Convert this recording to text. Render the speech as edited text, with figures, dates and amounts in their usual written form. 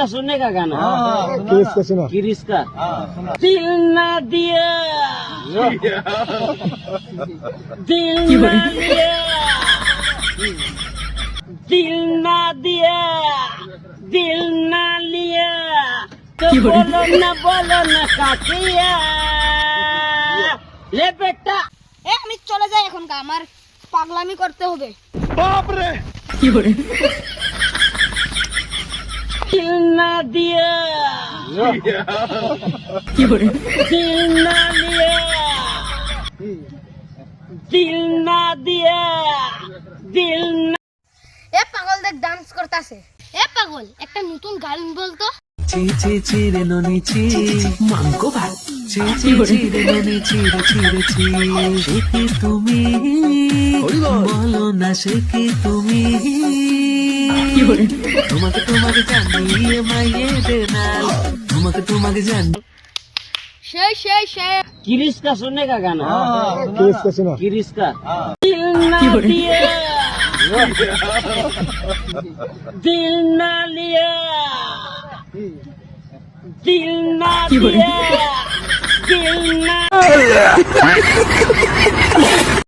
किसका सुनने का गाना? किसका सुना? किसका? दिल ना दिया, दिल ना दिया, दिल ना दिया, दिल ना लिया, तो बोलो ना काकिया। ले बेटा, আমি চলে যাই এখন, আমার পাগলামি করতে হবে। दिल ना दिया, दिल ना लिया, दिल ना दिया, दिल ना। এ পাগল দেখ ডান্স করতেছে। এ পাগল একটা নতুন গান বলতো। ছি ছি ছি রে ননি ছি মাংকো ভাত ছি ছি ছি রে ননি ছি রে ছি রে ছি সে কি তুমি বলো না সে কি তুমি তোমাকে তোমাকে জানিয়ে মাইয়ে দে না তোমাকে জানি সেই किसका सुनने का गाना? किसका सुना? किसका? दिल ना दिया, दिल ना लिया, दिल ना दिया, दिल ना